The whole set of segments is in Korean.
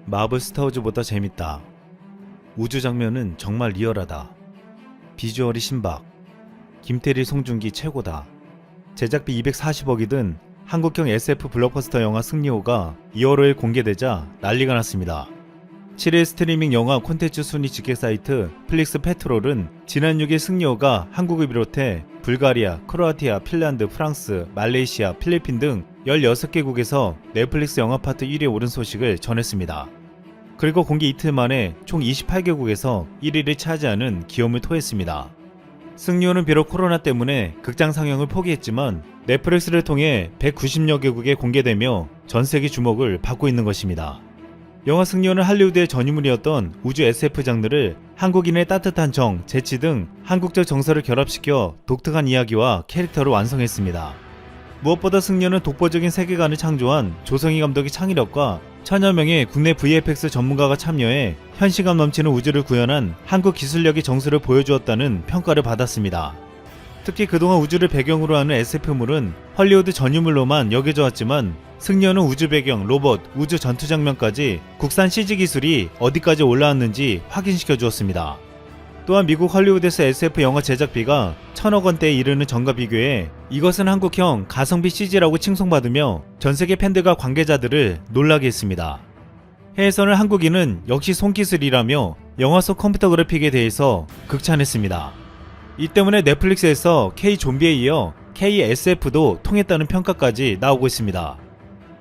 마블 스타워즈보다 재밌다. 우주 장면은 정말 리얼하다. 비주얼이 신박. 김태리, 송중기 최고다. 제작비 240억이 든 한국형 SF 블록버스터 영화 승리호가 2월 5일 공개되자 난리가 났습니다. 7일 스트리밍 영화 콘텐츠 순위 집계 사이트 플릭스 페트롤은 지난 6일 승리호가 한국을 비롯해 불가리아, 크로아티아, 핀란드, 프랑스, 말레이시아, 필리핀 등 16개국에서 넷플릭스 영화 파트 1위에 오른 소식을 전했습니다. 그리고 공개 이틀 만에 총 28개국에서 1위를 차지하는 기염을 토했습니다. 승리호는 비록 코로나 때문에 극장 상영을 포기했지만 넷플릭스를 통해 190여 개국에 공개되며 전세계 주목을 받고 있는 것입니다. 영화 승리호는 할리우드의 전유물이었던 우주 SF 장르를 한국인의 따뜻한 정, 재치 등 한국적 정서를 결합시켜 독특한 이야기와 캐릭터로 완성했습니다. 무엇보다 승리호는 독보적인 세계관을 창조한 조성희 감독의 창의력과 천여 명의 국내 VFX 전문가가 참여해 현실감 넘치는 우주를 구현한 한국 기술력의 정수를 보여주었다는 평가를 받았습니다. 특히 그동안 우주를 배경으로 하는 SF물은 헐리우드 전유물로만 여겨져 왔지만 승리호는 우주 배경, 로봇, 우주 전투 장면까지 국산 CG 기술이 어디까지 올라왔는지 확인시켜 주었습니다. 또한 미국 헐리우드에서 SF 영화 제작비가 1000억 원대에 이르는 전과 비교해 이것은 한국형 가성비 CG라고 칭송받으며 전세계 팬들과 관계자들을 놀라게 했습니다. 해외에서는 한국인은 역시 손기술이라며 영화 속 컴퓨터 그래픽에 대해서 극찬했습니다. 이 때문에 넷플릭스에서 K-좀비에 이어 KSF도 통했다는 평가까지 나오고 있습니다.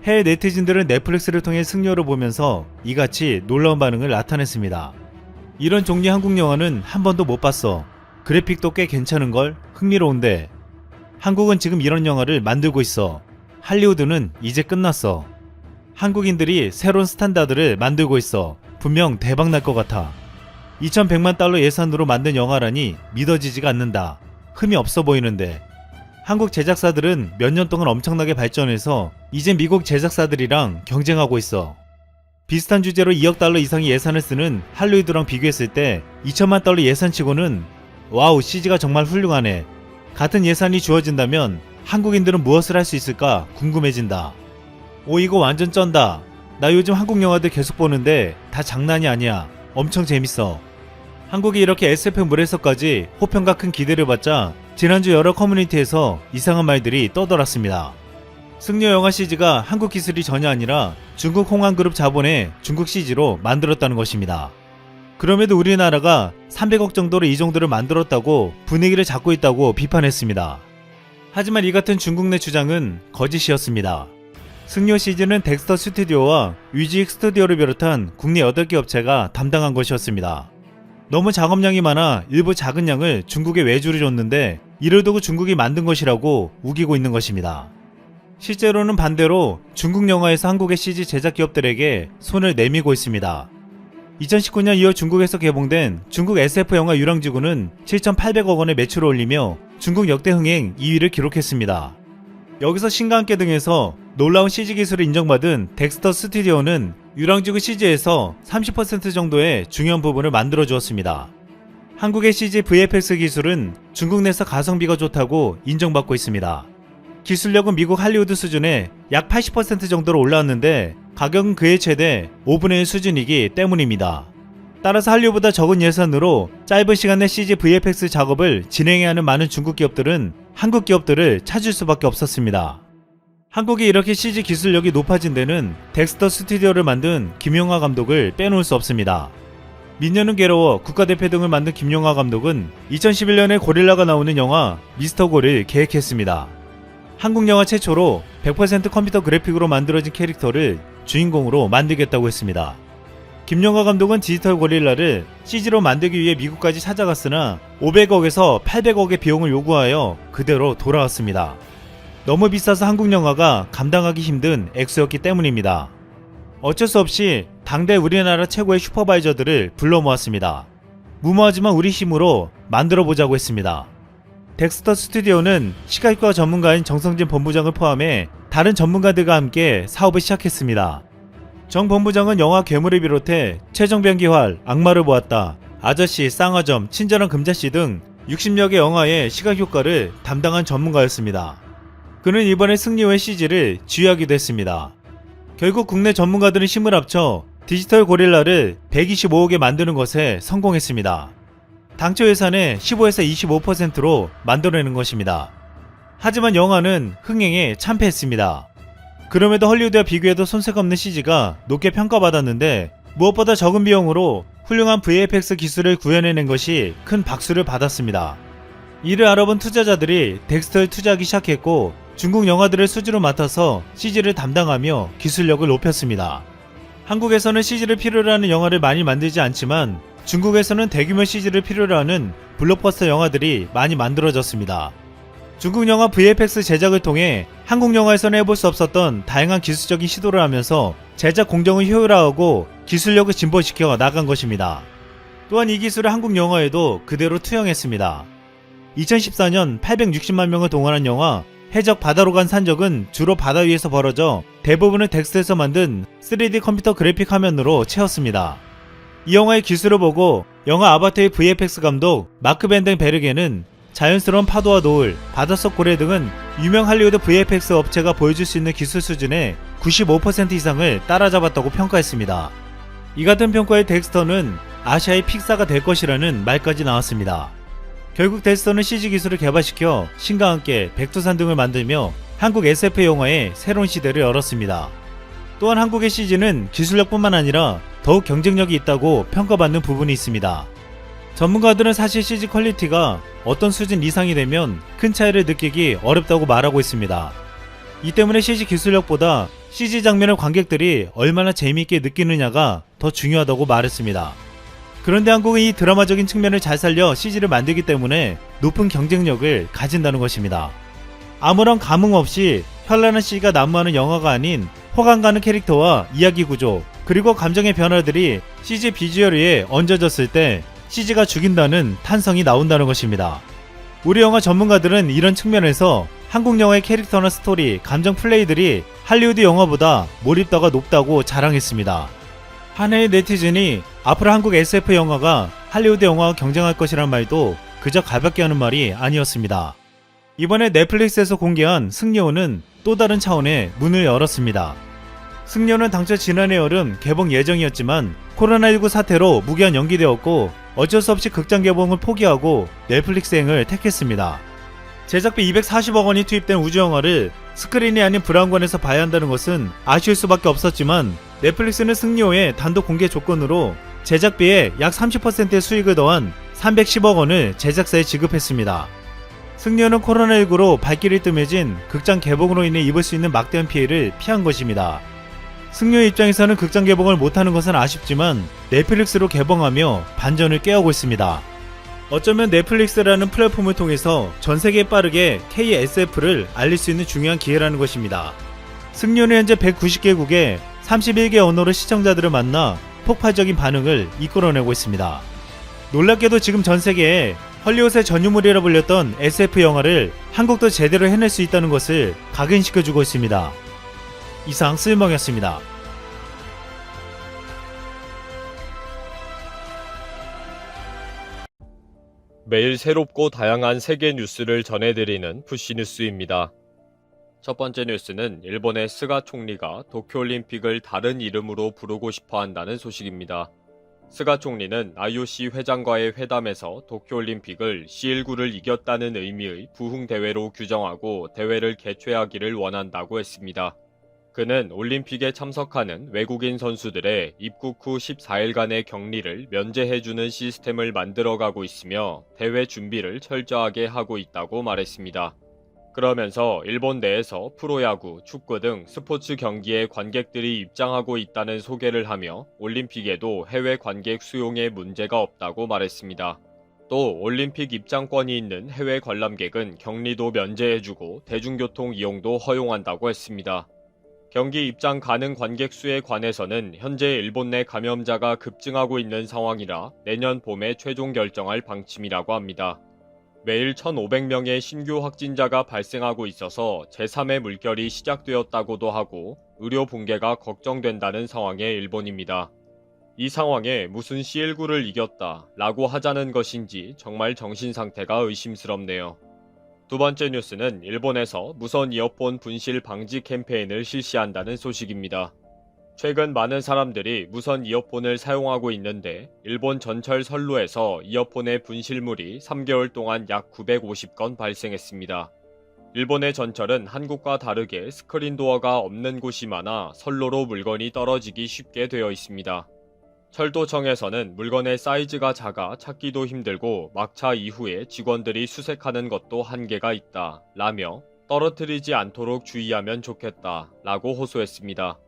해외 네티즌들은 넷플릭스를 통해 승리호를 보면서 이같이 놀라운 반응을 나타냈습니다. 이런 종류의 한국 영화는 한 번도 못 봤어. 그래픽도 꽤 괜찮은걸? 흥미로운데. 한국은 지금 이런 영화를 만들고 있어. 할리우드는 이제 끝났어. 한국인들이 새로운 스탠다드를 만들고 있어. 분명 대박 날 것 같아. 2100만 달러 예산으로 만든 영화라니 믿어지지가 않는다. 흠이 없어 보이는데. 한국 제작사들은 몇 년 동안 엄청나게 발전해서 이제 미국 제작사들이랑 경쟁하고 있어. 비슷한 주제로 2억 달러 이상의 예산을 쓰는 할리우드랑 비교했을 때 2천만 달러 예산치고는 와우, CG가 정말 훌륭하네. 같은 예산이 주어진다면 한국인들은 무엇을 할 수 있을까 궁금해진다. 오, 이거 완전 쩐다. 나 요즘 한국 영화들 계속 보는데 다 장난이 아니야. 엄청 재밌어. 한국이 이렇게 SF물에서까지 호평과 큰 기대를 받자 지난주 여러 커뮤니티에서 이상한 말들이 떠돌았습니다. 승리호 영화 CG가 한국 기술이 전혀 아니라 중국 홍황그룹 자본의 중국 CG로 만들었다는 것입니다. 그럼에도 우리나라가 300억 정도로 이 정도를 만들었다고 분위기를 잡고 있다고 비판했습니다. 하지만 이 같은 중국 내 주장은 거짓이었습니다. 승리호 CG는 덱스터 스튜디오와 위지익 스튜디오를 비롯한 국내 8개 업체가 담당한 것이었습니다. 너무 작업량이 많아 일부 작은 양을 중국에 외주를 줬는데 이를 두고 중국이 만든 것이라고 우기고 있는 것입니다. 실제로는 반대로 중국 영화에서 한국의 CG 제작 기업들에게 손을 내밀고 있습니다. 2019년 2월 중국에서 개봉된 중국 SF 영화 유랑지구는 7,800억 원의 매출을 올리며 중국 역대 흥행 2위를 기록했습니다. 여기서 신과 함께 등에서 놀라운 CG 기술을 인정받은 덱스터 스튜디오는 유랑지구 CG에서 30% 정도의 중요한 부분을 만들어 주었습니다. 한국의 CG VFX 기술은 중국 내에서 가성비가 좋다고 인정받고 있습니다. 기술력은 미국 할리우드 수준의 약 80% 정도로 올라왔는데 가격은 그의 최대 5분의 1 수준이기 때문입니다. 따라서 한류보다 적은 예산으로 짧은 시간 내 CG VFX 작업을 진행해야 하는 많은 중국 기업들은 한국 기업들을 찾을 수밖에 없었습니다. 한국이 이렇게 CG 기술력이 높아진 데는 덱스터 스튜디오를 만든 김용하 감독을 빼놓을 수 없습니다. 민녀는 괴로워, 국가대표 등을 만든 김용하 감독은 2011년에 고릴라가 나오는 영화 미스터 골을 계획했습니다. 한국 영화 최초로 100% 컴퓨터 그래픽으로 만들어진 캐릭터를 주인공으로 만들겠다고 했습니다. 김용하 감독은 디지털 고릴라를 CG로 만들기 위해 미국까지 찾아갔으나 500억에서 800억의 비용을 요구하여 그대로 돌아왔습니다. 너무 비싸서 한국 영화가 감당하기 힘든 액수였기 때문입니다. 어쩔 수 없이 당대 우리나라 최고의 슈퍼바이저들을 불러 모았습니다. 무모하지만 우리 힘으로 만들어보자고 했습니다. 덱스터 스튜디오는 시각과 전문가인 정성진 본부장을 포함해 다른 전문가들과 함께 사업을 시작했습니다. 정 본부장은 영화 괴물을 비롯해 최정변기활, 악마를 보았다, 아저씨, 쌍화점, 친절한 금자씨 등 60여 개 영화의 시각효과를 담당한 전문가였습니다. 그는 이번에 승리호의 CG를 지휘하기도 했습니다. 결국 국내 전문가들은 힘을 합쳐 디지털 고릴라를 125억에 만드는 것에 성공했습니다. 당초 예산의 15에서 25%로 만들어내는 것입니다. 하지만 영화는 흥행에 참패했습니다. 그럼에도 헐리우드와 비교해도 손색 없는 CG가 높게 평가받았는데 무엇보다 적은 비용으로 훌륭한 VFX 기술을 구현해낸 것이 큰 박수를 받았습니다. 이를 알아본 투자자들이 덱스터에 투자하기 시작했고 중국 영화들을 수주로 맡아서 CG를 담당하며 기술력을 높였습니다. 한국에서는 CG를 필요로 하는 영화를 많이 만들지 않지만 중국에서는 대규모 CG를 필요로 하는 블록버스터 영화들이 많이 만들어졌습니다. 중국 영화 VFX 제작을 통해 한국 영화에서는 해볼 수 없었던 다양한 기술적인 시도를 하면서 제작 공정을 효율화하고 기술력을 진보시켜 나간 것입니다. 또한 이 기술을 한국 영화에도 그대로 투영했습니다. 2014년 860만 명을 동원한 영화 해적 바다로 간 산적은 주로 바다 위에서 벌어져 대부분은 덱스터에서 만든 3D 컴퓨터 그래픽 화면으로 채웠습니다. 이 영화의 기술을 보고 영화 아바타의 VFX 감독 마크 벤덴베르게는 자연스러운 파도와 노을, 바닷속 고래 등은 유명 할리우드 VFX 업체가 보여줄 수 있는 기술 수준의 95% 이상을 따라잡았다고 평가했습니다. 이 같은 평가의 덱스터는 아시아의 픽사가 될 것이라는 말까지 나왔습니다. 결국 덱스터는 CG 기술을 개발시켜 신과 함께 백두산 등을 만들며 한국 SF 영화의 새로운 시대를 열었습니다. 또한 한국의 CG는 기술력뿐만 아니라 더욱 경쟁력이 있다고 평가받는 부분이 있습니다. 전문가들은 사실 CG 퀄리티가 어떤 수준 이상이 되면 큰 차이를 느끼기 어렵다고 말하고 있습니다. 이 때문에 CG 기술력보다 CG 장면을 관객들이 얼마나 재미있게 느끼느냐가 더 중요하다고 말했습니다. 그런데 한국은 이 드라마적인 측면을 잘 살려 CG를 만들기 때문에 높은 경쟁력을 가진다는 것입니다. 아무런 감흥 없이 현란한 CG가 난무하는 영화가 아닌 호감 가는 캐릭터와 이야기 구조, 그리고 감정의 변화들이 CG 비주얼 위에 얹어졌을 때 CG가 죽인다는 탄성이 나온다는 것입니다. 우리 영화 전문가들은 이런 측면에서 한국 영화의 캐릭터나 스토리, 감정 플레이들이 할리우드 영화보다 몰입도가 높다고 자랑했습니다. 한 해의 네티즌이 앞으로 한국 SF 영화가 할리우드 영화와 경쟁할 것이란 말도 그저 가볍게 하는 말이 아니었습니다. 이번에 넷플릭스에서 공개한 승려호는 또 다른 차원의 문을 열었습니다. 승려는 당초 지난해 여름 개봉 예정이었지만 코로나19 사태로 무기한 연기되었고 어쩔 수 없이 극장 개봉을 포기하고 넷플릭스행을 택했습니다. 제작비 240억 원이 투입된 우주영화를 스크린이 아닌 브라운관에서 봐야 한다는 것은 아쉬울 수밖에 없었지만 넷플릭스는 승려호의 단독 공개 조건으로 제작비의 약 30%의 수익을 더한 310억 원을 제작사에 지급했습니다. 승려는 코로나19로 발길이 뜸해진 극장 개봉으로 인해 입을 수 있는 막대한 피해를 피한 것입니다. 승려의 입장에서는 극장 개봉을 못하는 것은 아쉽지만 넷플릭스로 개봉하며 반전을 꾀하고 있습니다. 어쩌면 넷플릭스라는 플랫폼을 통해서 전세계에 빠르게 KSF를 알릴 수 있는 중요한 기회라는 것입니다. 승려는 현재 190개국에 31개 언어로 시청자들을 만나 폭발적인 반응을 이끌어내고 있습니다. 놀랍게도 지금 전세계에 헐리우드의 전유물이라 불렸던 SF 영화를 한국도 제대로 해낼 수 있다는 것을 각인시켜주고 있습니다. 이상 쓸멍이었습니다. 매일 새롭고 다양한 세계 뉴스를 전해드리는 푸시뉴스입니다. 첫 번째 뉴스는 일본의 스가 총리가 도쿄올림픽을 다른 이름으로 부르고 싶어 한다는 소식입니다. 스가 총리는 IOC 회장과의 회담에서 도쿄올림픽을 C19를 이겼다는 의미의 부흥대회로 규정하고 대회를 개최하기를 원한다고 했습니다. 그는 올림픽에 참석하는 외국인 선수들의 입국 후 14일간의 격리를 면제해주는 시스템을 만들어가고 있으며 대회 준비를 철저하게 하고 있다고 말했습니다. 그러면서 일본 내에서 프로야구, 축구 등 스포츠 경기에 관객들이 입장하고 있다는 소개를 하며 올림픽에도 해외 관객 수용에 문제가 없다고 말했습니다. 또 올림픽 입장권이 있는 해외 관람객은 격리도 면제해주고 대중교통 이용도 허용한다고 했습니다. 경기 입장 가능 관객 수에 관해서는 현재 일본 내 감염자가 급증하고 있는 상황이라 내년 봄에 최종 결정할 방침이라고 합니다. 매일 1,500명의 신규 확진자가 발생하고 있어서 제3의 물결이 시작되었다고도 하고 의료 붕괴가 걱정된다는 상황의 일본입니다. 이 상황에 무슨 C19를 이겼다 라고 하자는 것인지 정말 정신상태가 의심스럽네요. 두 번째 뉴스는 일본에서 무선 이어폰 분실 방지 캠페인을 실시한다는 소식입니다. 최근 많은 사람들이 무선 이어폰을 사용하고 있는데 일본 전철 선로에서 이어폰의 분실물이 3개월 동안 약 950건 발생했습니다. 일본의 전철은 한국과 다르게 스크린 도어가 없는 곳이 많아 선로로 물건이 떨어지기 쉽게 되어 있습니다. 철도청에서는 물건의 사이즈가 작아 찾기도 힘들고 막차 이후에 직원들이 수색하는 것도 한계가 있다 라며 떨어뜨리지 않도록 주의하면 좋겠다 라고 호소했습니다.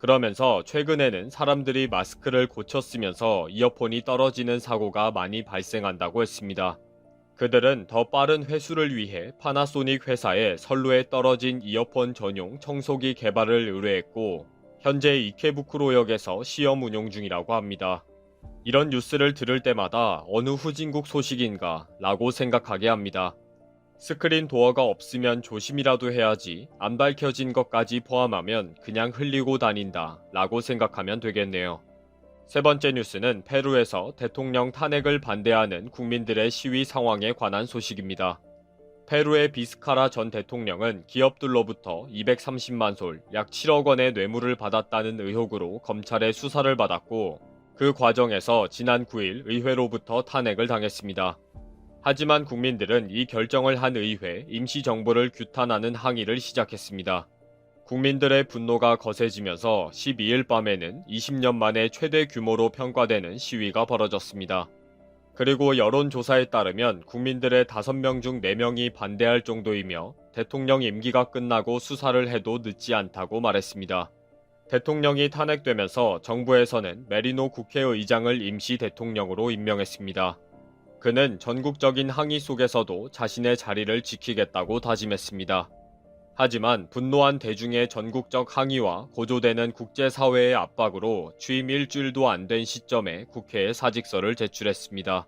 그러면서 최근에는 사람들이 마스크를 고쳐 쓰면서 이어폰이 떨어지는 사고가 많이 발생한다고 했습니다. 그들은 더 빠른 회수를 위해 파나소닉 회사에 선로에 떨어진 이어폰 전용 청소기 개발을 의뢰했고 현재 이케부쿠로역에서 시험 운용 중이라고 합니다. 이런 뉴스를 들을 때마다 어느 후진국 소식인가 라고 생각하게 합니다. 스크린 도어가 없으면 조심이라도 해야지 안 밝혀진 것까지 포함하면 그냥 흘리고 다닌다 라고 생각하면 되겠네요. 세 번째 뉴스는 페루에서 대통령 탄핵을 반대하는 국민들의 시위 상황에 관한 소식입니다. 페루의 비스카라 전 대통령은 기업들로부터 230만 솔, 약 7억 원의 뇌물을 받았다는 의혹으로 검찰의 수사를 받았고 그 과정에서 지난 9일 의회로부터 탄핵을 당했습니다. 하지만 국민들은 이 결정을 한 의회 임시정부를 규탄하는 항의를 시작했습니다. 국민들의 분노가 거세지면서 12일 밤에는 20년 만에 최대 규모로 평가되는 시위가 벌어졌습니다. 그리고 여론조사에 따르면 국민들의 5명 중 4명이 반대할 정도이며 대통령 임기가 끝나고 수사를 해도 늦지 않다고 말했습니다. 대통령이 탄핵되면서 정부에서는 메리노 국회의장을 임시 대통령으로 임명했습니다. 그는 전국적인 항의 속에서도 자신의 자리를 지키겠다고 다짐했습니다. 하지만 분노한 대중의 전국적 항의와 고조되는 국제사회의 압박으로 취임 일주일도 안 된 시점에 국회에 사직서를 제출했습니다.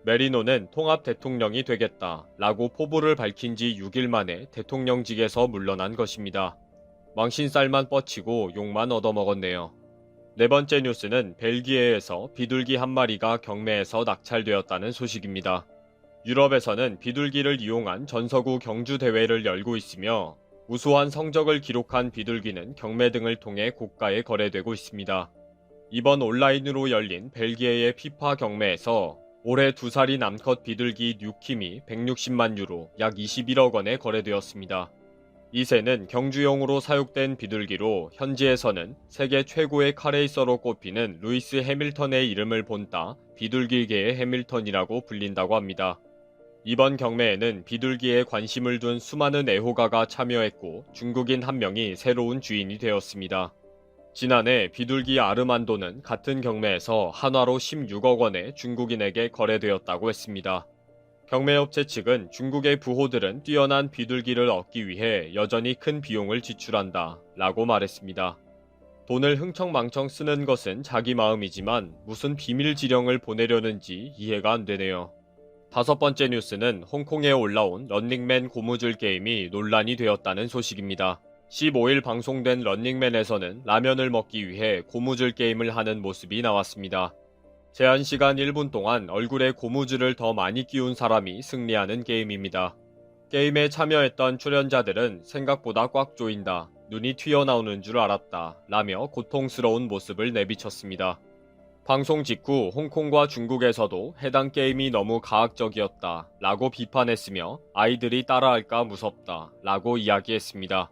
메리노는 통합 대통령이 되겠다 라고 포부를 밝힌 지 6일 만에 대통령직에서 물러난 것입니다. 망신살만 뻗치고 욕만 얻어먹었네요. 네 번째 뉴스는 벨기에에서 비둘기 한 마리가 경매에서 낙찰되었다는 소식입니다. 유럽에서는 비둘기를 이용한 전서구 경주 대회를 열고 있으며 우수한 성적을 기록한 비둘기는 경매 등을 통해 고가에 거래되고 있습니다. 이번 온라인으로 열린 벨기에의 피파 경매에서 올해 2살인 암컷 비둘기 뉴킴이 160만 유로, 약 21억 원에 거래되었습니다. 이 새는 경주용으로 사육된 비둘기로 현지에서는 세계 최고의 카레이서로 꼽히는 루이스 해밀턴의 이름을 본따 비둘기계의 해밀턴이라고 불린다고 합니다. 이번 경매에는 비둘기에 관심을 둔 수많은 애호가가 참여했고 중국인 한 명이 새로운 주인이 되었습니다. 지난해 비둘기 아르만도는 같은 경매에서 한화로 16억 원에 중국인에게 거래되었다고 했습니다. 경매업체 측은 중국의 부호들은 뛰어난 비둘기를 얻기 위해 여전히 큰 비용을 지출한다 라고 말했습니다. 돈을 흥청망청 쓰는 것은 자기 마음이지만 무슨 비밀 지령을 보내려는지 이해가 안 되네요. 다섯 번째 뉴스는 홍콩에 올라온 런닝맨 고무줄 게임이 논란이 되었다는 소식입니다. 15일 방송된 런닝맨에서는 라면을 먹기 위해 고무줄 게임을 하는 모습이 나왔습니다. 제한 시간 1분 동안 얼굴에 고무줄을 더 많이 끼운 사람이 승리하는 게임입니다. 게임에 참여했던 출연자들은 생각보다 꽉 조인다, 눈이 튀어나오는 줄 알았다 라며 고통스러운 모습을 내비쳤습니다. 방송 직후 홍콩과 중국에서도 해당 게임이 너무 가학적이었다 라고 비판했으며 아이들이 따라할까 무섭다 라고 이야기했습니다.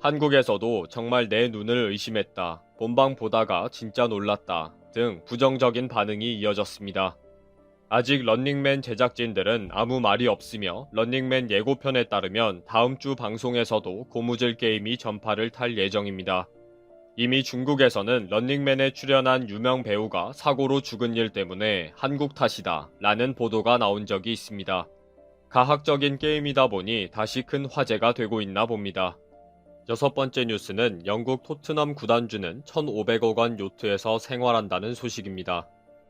한국에서도 정말 내 눈을 의심했다, 본방 보다가 진짜 놀랐다 등 부정적인 반응이 이어졌습니다. 아직 런닝맨 제작진들은 아무 말이 없으며 런닝맨 예고편에 따르면 다음 주 방송에서도 고무줄 게임이 전파를 탈 예정입니다. 이미 중국에서는 런닝맨에 출연한 유명 배우가 사고로 죽은 일 때문에 한국 탓이다 라는 보도가 나온 적이 있습니다. 가학적인 게임이다 보니 다시 큰 화제가 되고 있나 봅니다. 여섯 번째 뉴스는 영국 토트넘 구단주는 1,500억 원 요트에서 생활한다는 소식입니다.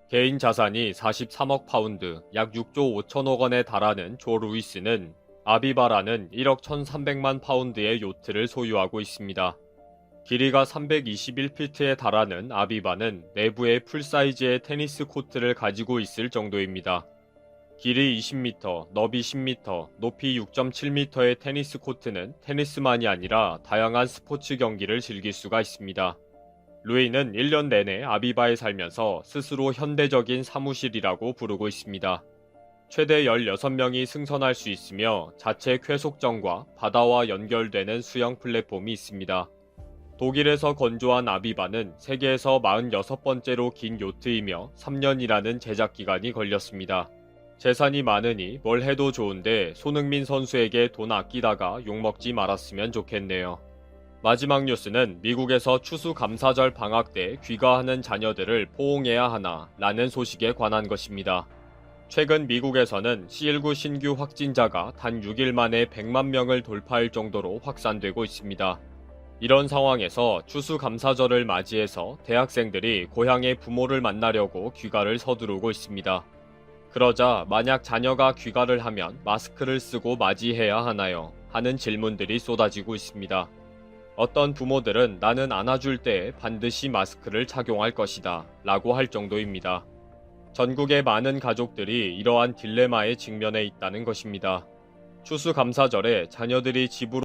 개인 자산이 43억 파운드, 약 6조 5천억 원에 달하는 조 루이스는 아비바라는 1억 1,300만 파운드의 요트를 소유하고 있습니다. 길이가 321피트에 달하는 아비바는 내부에 풀사이즈의 테니스 코트를 가지고 있을 정도입니다. 길이 20m, 너비 10m, 높이 6.7m의 테니스 코트는 테니스만이 아니라 다양한 스포츠 경기를 즐길 수가 있습니다. 루이는 1년 내내 아비바에 살면서 스스로 현대적인 사무실이라고 부르고 있습니다. 최대 16명이 승선할 수 있으며 자체 쾌속정과 바다와 연결되는 수영 플랫폼이 있습니다. 독일에서 건조한 아비바는 세계에서 46번째로 긴 요트이며 3년이라는 제작 기간이 걸렸습니다. 재산이 많으니 뭘 해도 좋은데 손흥민 선수에게 돈 아끼다가 욕먹지 말았으면 좋겠네요. 마지막 뉴스는 미국에서 추수감사절 방학 때 귀가하는 자녀들을 포옹해야 하나 라는 소식에 관한 것입니다. 최근 미국에서는 C19 신규 확진자가 단 6일 만에 100만 명을 돌파할 정도로 확산되고 있습니다. 이런 상황에서 추수감사절을 맞이해서 대학생들이 고향의 부모를 만나려고 귀가를 서두르고 있습니다. 그러자 만약 자녀가 귀가를 하면 마스크를 쓰고 맞이해야 하나요? 하는 질문들이 쏟아지고 있습니다. 어떤 부모들은 나는 안아줄 때 반드시 마스크를 착용할 것이다 라고 할 정도입니다. 전국의 많은 가족들이 이러한 딜레마에 직면해 있다는 것입니다. 추수감사절에 자녀들이 집으로